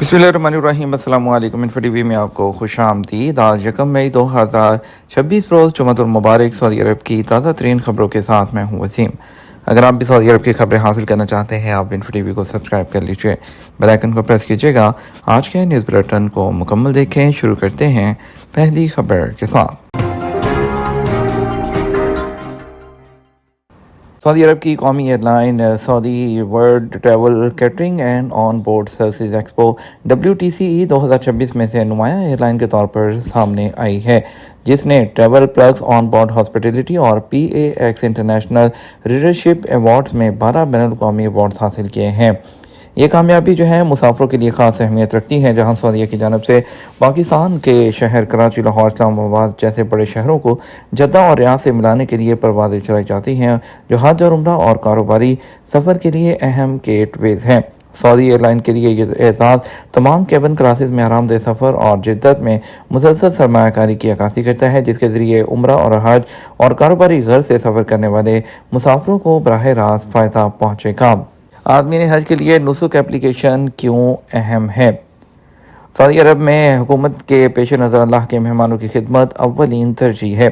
बिस्मिल्लाहिर्रहमानिर्रहीम। अस्सलाम वालेकुम। इन्फो टीवी में आपको खुश आमदीद। आज 1 मई 2026 रोज़ जुमअतुल मुबारक। सऊदी अरब की ताज़ा तरीन खबरों के साथ मैं हूँ वसीम। अगर आप भी सऊदी अरब की खबरें हासिल करना चाहते हैं, आप इन्फो टीवी को सब्सक्राइब कर लीजिए, बेल आइकन को प्रेस कीजिएगा। आज के न्यूज़ बुलेटिन को मुकम्मल देखें। शुरू करते हैं पहली खबर के साथ। सऊदी अरब की कौमी airline Saudi world travel catering and on board services expo WTCE 2026 में से नुमाया एयरलाइन के तौर पर सामने आई है, जिसने travel plus on board hospitality और PAX इंटरनेशनल रीडरशिप अवार्ड्स में 12 बैनुल अक़वामी अवार्ड्स हासिल किए हैं। ये कामयाबी जो है मुसाफिरों के लिए ख़ास अहमियत रखती है, जहां सऊदीया की जानब से पाकिस्तान के शहर कराची, लाहौर, इस्लामाबाद जैसे बड़े शहरों को जद्दा और रियाद से मिलाने के लिए परवाज़ें चलाई जाती हैं, जो हज और उम्रा और कारोबारी सफ़र के लिए अहम गेटवेज़ हैं। सऊदी एयरलाइन के लिए ये एजाज़ तमाम केबिन क्लासेस में आरामदेह सफ़र और जिद्दत में मुसलसल सरमायाकारी की अक्कासी करता है, जिसके ज़रिए उम्रा और हज और कारोबारी गर्ज से सफ़र करने वाले मुसाफिरों को बराह रास्त फ़ायदा पहुँचेगा। आदमी हज के लिए नुसुक एप्लीकेशन क्यों अहम है? सऊदी अरब में हुकूमत के पेश नज़र अल्लाह के मेहमानों की खिदमत अव्वलीन तरजीह है।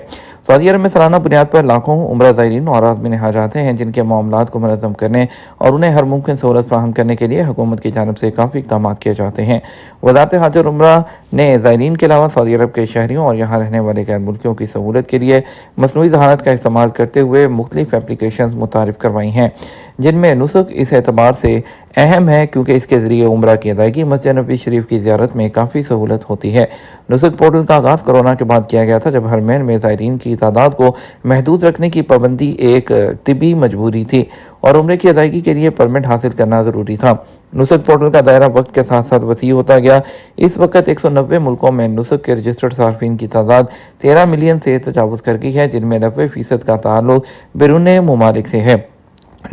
सऊदी अरब में सालाना बुनियाद पर लाखों उम्रा ज़ायरीन और आज़मीन हज आते हैं, जिनके मामलात को मुनज़्ज़म करने और उन्हें हर मुमकिन सहूलत फराहम करने के लिए हुकूमत की जानिब से काफ़ी इक़दाम किए जाते हैं। वज़ारत हज और उम्रा ने ज़ायरीन के अलावा सऊदी अरब के शहरियों और यहाँ रहने वाले गैर मुल्कियों की सहूलत के लिए मसनूई ज़हानत का इस्तेमाल करते हुए मुख्तलिफ एप्लीकेशन मुतारिफ़ करवाई हैं, जिनमें नुसुक इस एतबार से अहम है क्योंकि इसके ज़रिए उम्रा की अदायगी मस्जिद नबी शरीफ की ज़ियारत में काफ़ी सहूलत होती है। नुसुक पोर्टल का आगाज़ कोरोना के बाद किया गया था, जब हरमैन में ज़ायरीन की तादाद को महदूद रखने की पाबंदी एक तिबी मजबूरी थी और उम्रे की अदायगी के लिए परमिट हासिल करना ज़रूरी था। नुसुक पोर्टल का दायरा वक्त के साथ साथ वसी होता गया। इस वक्त 190 मुल्कों में नुसुक के रजिस्टर्ड सार्फिन की तादाद 13 मिलियन से तजावुज़ कर गई है, जिनमें 90% का ताल्लुक बैरून ममालिक से है।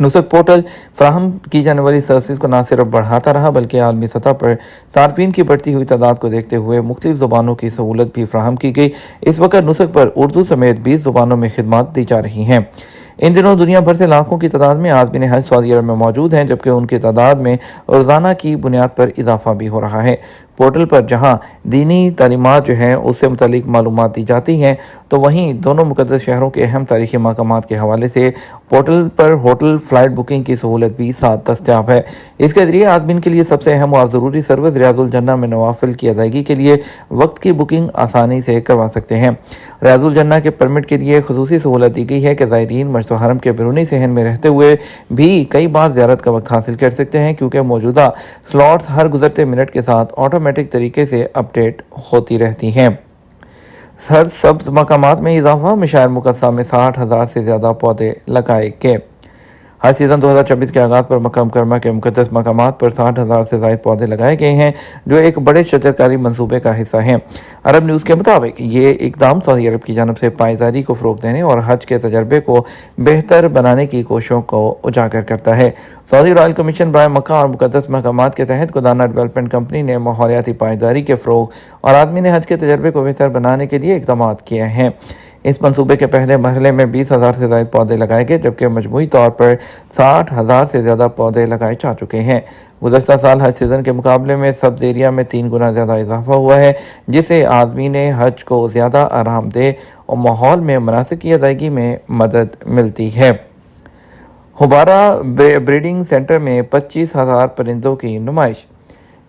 नुसुक पोर्टल फ्राहम की जाने वाली सर्विस को न सिर्फ बढ़ाता रहा, बल्कि आलमी सतह पर सार्फिन की बढ़ती हुई तादाद को देखते हुए मुख्तलिफ ज़ुबानों की सहूलत भी फ्राहम की गई। इस वक्त नुसुक पर उर्दू समेत 20 ज़ुबानों में खिदमत दी जा रही हैं। इन दिनों दुनिया भर से लाखों की तादाद में आज़मीन हज सऊदी अरब में मौजूद हैं, जबकि उनकी तादाद में रोज़ाना की बुनियाद पर इजाफा भी हो रहा है। पोर्टल पर जहां दीनी तालीमात जो हैं उससे मुतालिक मालूमात दी जाती हैं, तो वहीं दोनों मुक़द्दस शहरों के अहम तारीख़ी मकामात के हवाले से पोर्टल पर होटल फ़्लाइट बुकिंग की सहूलत भी साथ दस्तियाब है। इसके ज़रिए आदमीन के लिए सबसे अहम और ज़रूरी सर्विस रियाजुल जन्ना में नवाफिल की अदायगी के लिए वक्त की बुकिंग आसानी से करवा सकते हैं। रियाजुल जन्ना के परमिट के लिए खुसूसी सहूलत दी गई है कि ज़ायरीन मस्जिद हरम के बैरूनी सहन में रहते हुए भी कई बार ज़ियारत का वक्त हासिल कर सकते हैं, क्योंकि मौजूदा स्लॉट्स हर गुजरते मिनट के साथ ऑटोमेटिक तरीके से अपडेट होती रहती हैं। सर सब्ज मकामात में इजाफा, मशायर मुकद्दसा में 60,000 से ज़्यादा पौधे लगाए गए। हज सीज़न 2026 के आगाज़ पर मक्का मुकर्रमा के मुक़द्दस मकामात पर 60,000 से ज़ायद पौधे लगाए गए हैं, जो एक बड़े शजरकारी मंसूबे का हिस्सा हैं। अरब न्यूज़ के मुताबिक ये इक़दाम सऊदी अरब की जानब से पायदारी को फ़रोग़ देने और हज के तजर्बे को बेहतर बनाने की कोशिशों को उजागर करता है। सऊदी रॉयल कमीशन बराए मक्का और मुक़द्दस मकामात के तहत गुदाना डेवलपमेंट कंपनी ने माहौलियाती पायदारी के फ़रोग़ और आदमी ने हज के तजर्बे को बेहतर बनाने के लिए इक़दाम किए हैं। इस मंसूबे के पहले मरहले में 20,000 से ज़ायद पौधे लगाए गए, जबकि मजमूई तौर पर 60,000 से ज़्यादा पौधे लगाए जा चुके हैं। गुज़श्ता साल हज सीज़न के मुकाबले में सब्ज़ एरिया में 3 गुना ज़्यादा इजाफा हुआ है, जिससे आज़मीन हज को ज़्यादा आरामदेह और माहौल में मनासिक की अदायगी में मदद मिलती है। हुबारा ब्रीडिंग सेंटर में 25,000 परिंदों की नुमाइश।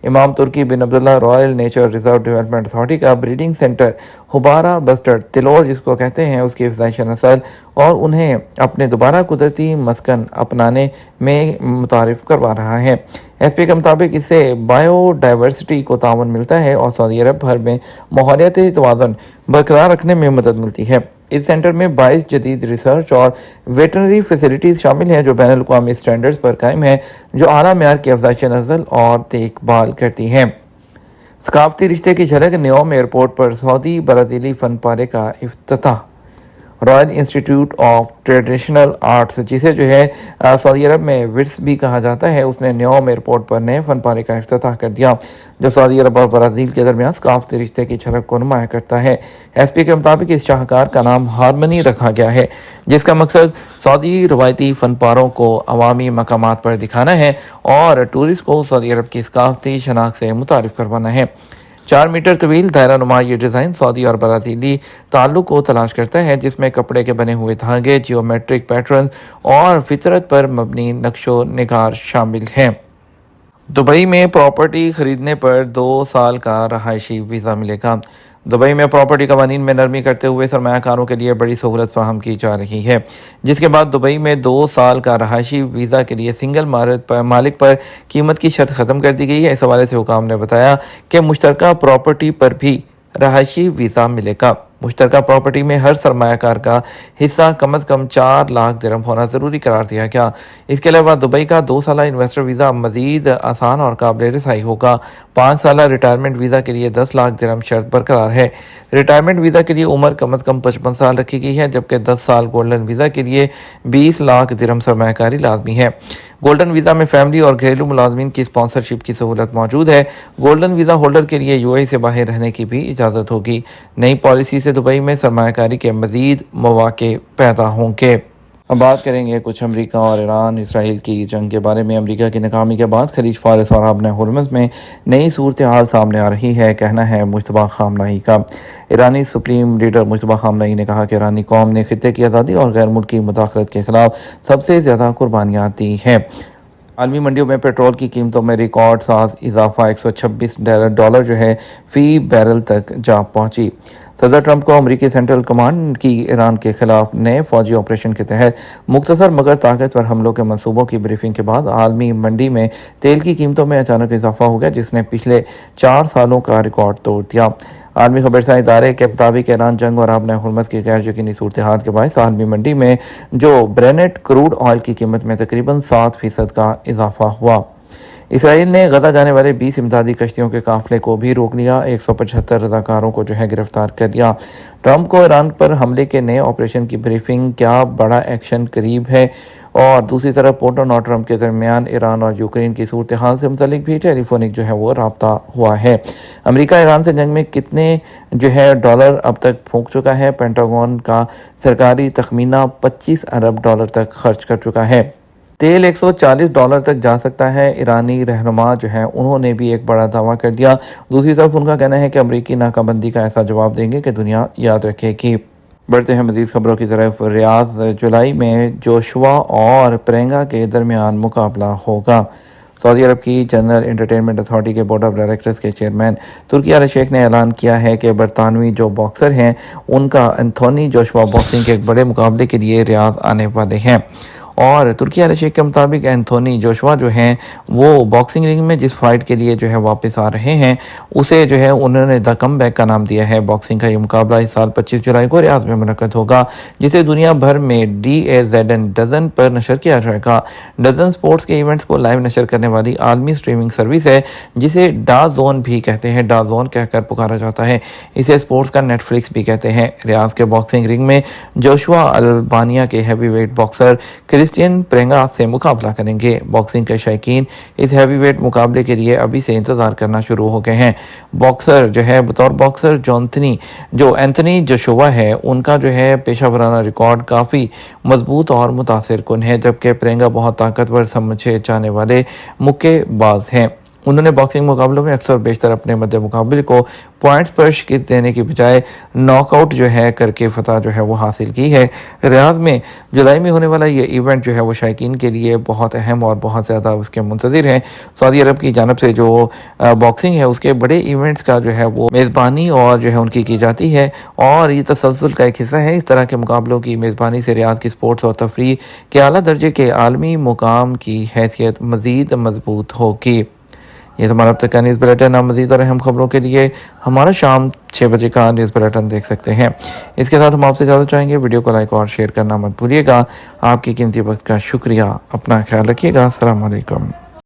इमाम तुर्की बिन अब्दुल्ला Royal Nature Reserve Development Authority का ब्रीडिंग सेंटर हुबारा बस्टर्ड तिलोर जिसको कहते हैं, उसकी अफजाइश नस्ल और उन्हें अपने दोबारा कुदरती मस्कन अपनाने में मुतारिफ करवा रहा है। SP के मुताबिक इससे बायोडाइवर्सिटी को तावन मिलता है और सऊदी अरब भर में माहौलियाती तवाज़ुन बरकरार रखने में मदद मिलती है। इस सेंटर में 22 जदीद रिसर्च और वेटनरी फैसिलिटीज़ शामिल हैं, जो बैनुल अक़वामी स्टैंडर्ड्स पर कायम है, जो आला मेयार की अफजाइश नस्ल और देखभाल करती हैं। सकाफती रिश्ते की झलक, न्योम एयरपोर्ट पर सऊदी ब्राज़ीली फ़न पारे का इफ्तिताह। Royal Institute of Traditional Arts, जिसे जो है सऊदी अरब में विट्स भी कहा जाता है, उसने न्योम एयरपोर्ट पर नए फन पारे का इफ्तिताह कर दिया, जो सऊदी अरब और ब्राज़ील के दरमियान सकाफती रिश्ते की झलक को नुमाया करता है। एसपी के मुताबिक इस शाहकार का नाम हारमनी रखा गया है, जिसका मकसद सऊदी रवायती फन पारों को अवामी मकामात पर दिखाना है और टूरिस्ट को सऊदी अरब की सकाफती शनाख्त से मुतारिफ करवाना है। 4 मीटर तवील दायरा नुमा ये डिज़ाइन सऊदी और ब्राज़ीली ताल्लुक को तलाश करता है, जिसमें कपड़े के बने हुए धागे, जियोमेट्रिक पैटर्न और फितरत पर मबनी नक्शो निगार शामिल हैं। दुबई में प्रॉपर्टी खरीदने पर 2 साल का रहायशी वीज़ा मिलेगा। दुबई में प्रॉपर्टी कवानीन में नरमी करते हुए सरमायाकारों के लिए बड़ी सहूलत फराहम की जा रही है, जिसके बाद दुबई में 2 साल का रहायशी वीज़ा के लिए सिंगल मालिक पर कीमत की शर्त ख़त्म कर दी गई है। इस हवाले से हुकाम ने बताया कि मुश्तरका प्रॉपर्टी पर भी रहायशी वीज़ा मिलेगा। मुश्तरका प्रॉपर्टी में हर सरमायाकार का हिस्सा कम अज़ कम 4 लाख दिरहम होना ज़रूरी करार दिया गया। इसके अलावा दुबई का 2 साला इन्वेस्टर वीज़ा मज़ीद आसान और काबिल रसाई होगा। 5 साला रिटायरमेंट वीज़ा के लिए 10 लाख दिरहम शर्त बरकरार है। रिटायरमेंट वीज़ा के लिए उम्र कम अज़ कम 55 साल रखी गई है, जबकि 10 साल गोल्डन वीज़ा के लिए 20 लाख दिरहम सरमायाकारी लाजमी है। गोल्डन वीज़ा में फैमिली और घरेलू मुलाजमीन की स्पॉन्सरशिप की सहूलत मौजूद है। गोल्डन वीज़ा होल्डर के लिए यूएई से बाहर रहने की भी इजाज़त होगी। नई पॉलिसी से दुबई में सरमायाकारी के मज़ीद मौक़े पैदा होंगे। अब बात करेंगे कुछ अमेरिका और ईरान इसराइल की जंग के बारे में। अमेरिका की नाकामी के बाद खलीज फारस और आबन हुर्मुज़ में नई सूरत हाल सामने आ रही है, कहना है मुश्तबा खामनेई का। ईरानी सुप्रीम लीडर मुश्तबा खामनेई ने कहा कि ईरानी कौम ने खित्ते की आज़ादी और गैर मुल्की मुदाखलत के खिलाफ सबसे ज़्यादा कुर्बानियाँ दी हैं। आलमी मंडियों में पेट्रोल की कीमतों में रिकॉर्ड साथ इजाफा $126 जो है फ़ी बैरल तक जा पहुंची। सदर ट्रंप को अमरीकी सेंट्रल कमांड की ईरान के खिलाफ नए फौजी ऑपरेशन के तहत मुख्तसर मगर ताकतवर हमलों के मंसूबों की ब्रीफिंग के बाद आलमी मंडी में तेल की कीमतों में अचानक इजाफा हो गया, जिसने पिछले 4 सालों का रिकॉर्ड तोड़ दिया। आलमी खबरसां इदारे के मुताबिक ईरान जंग और आबन हुर्मुज़ की गैर यकीनी सूरत हाल के बायस आलमी मंडी में जो ब्रेनेट क्रूड ऑयल की कीमत में तकरीबन 7% का इजाफा हुआ। इसराइल ने गजा जाने वाले 20 इमदादी कश्तियों के काफिले को भी रोक लिया। 175 रज़ाकारों को जो है गिरफ्तार कर लिया। ट्रंप को ईरान पर हमले के नए ऑपरेशन की ब्रीफिंग, क्या बड़ा एक्शन करीब है? और दूसरी तरफ पुतिन और ट्रंप के दरमियान ईरान और यूक्रेन की सूरत हाल से मुतल्लिक भी टेलीफोनिक जो है वो रब्ता हुआ है। अमेरिका ईरान से जंग में कितने जो है डॉलर अब तक फूंक चुका है? पेंटागन का सरकारी तखमीना $25 अरब तक खर्च कर चुका है। तेल $140 तक जा सकता है। ईरानी रहनुमा जो है उन्होंने भी एक बड़ा दावा कर दिया। दूसरी तरफ उनका कहना है कि अमरीकी नाकाबंदी का ऐसा जवाब देंगे कि दुनिया याद रखेगी। बढ़ते हैं मज़ीद खबरों की तरफ। रियाद जुलाई में जोशुआ और प्रेंगा के दरमियान मुकाबला होगा। सऊदी अरब की जनरल एंटरटेनमेंट अथॉरिटी के बोर्ड ऑफ डायरेक्टर्स के चेयरमैन तुर्की आल शेख ने ऐलान किया है कि बरतानवी जो बॉक्सर हैं उनका एंथोनी जोशुआ बॉक्सिंग के एक बड़े मुकाबले के लिए रियाद आने वाले हैं। और तुर्की आल शेख के मुताबिक एंथोनी जोशुआ जो हैं वो बॉक्सिंग रिंग में जिस फाइट के लिए जो है वापस आ रहे हैं उसे जो है उन्होंने द कम बैक का नाम दिया है। बॉक्सिंग का ये मुकाबला इस साल 25 जुलाई को रियाद में मुनक्कद होगा, जिसे दुनिया भर में DAZN डजन पर नशर किया जाएगा। डजन स्पोर्ट्स के इवेंट्स को लाइव नशर करने वाली आलमी स्ट्रीमिंग सर्विस है, जिसे DAZN भी कहते हैं। DAZN कहकर पुकारा जाता है। इसे स्पोर्ट्स का नेटफ्लिक्स भी कहते हैं। रियाद के बॉक्सिंग रिंग में जोशुआ अल्बानिया के हैवी वेट बॉक्सर क्रिस्टियन प्रेंगा से मुकाबला करेंगे। बॉक्सिंग के शौकीन इस हैवीवेट मुकाबले के लिए अभी से इंतजार करना शुरू हो गए हैं। बॉक्सर जो है बतौर बॉक्सर जो एंथनी जोशुआ है उनका जो है पेशा वराना रिकॉर्ड काफ़ी मजबूत और मुतासिर कुन है, जबकि प्रेंगा बहुत ताकतवर समझे जाने वाले मुक्केबाज हैं। उन्होंने बॉक्सिंग मुकाबलों में अक्सर बेशतर अपने मध्य मुकाबले को पॉइंट्स पर शिकस्त देने की बजाय नॉकआउट जो है करके फतह जो है वो हासिल की है। रियाद में जुलाई में होने वाला ये इवेंट जो है वो शायकीन के लिए बहुत अहम और बहुत ज़्यादा उसके मुंतज़िर हैं। सऊदी अरब की जानब से जो बॉक्सिंग है उसके बड़े इवेंट्स का जो है वो मेज़बानी और जो है उनकी की जाती है और ये तसलसल का एक हिस्सा है। इस तरह के मुकाबलों की मेज़बानी से रियाद की स्पोर्ट्स और तफरीह के आला दर्जे के आलमी मुकाम की हैसियत मज़ीद मजबूत होगी। ये तो हमारा अब तक का न्यूज़ बुलेटिन। आप मज़ीद और अहम खबरों के लिए हमारा शाम 6 बजे का न्यूज़ बुलेटिन देख सकते हैं। इसके साथ हम आपसे ज़्यादा चाहेंगे वीडियो को लाइक और शेयर करना मत भूलिएगा। आपकी कीमती वक्त का शुक्रिया। अपना ख्याल रखिएगा। अस्सलाम वालेकुम।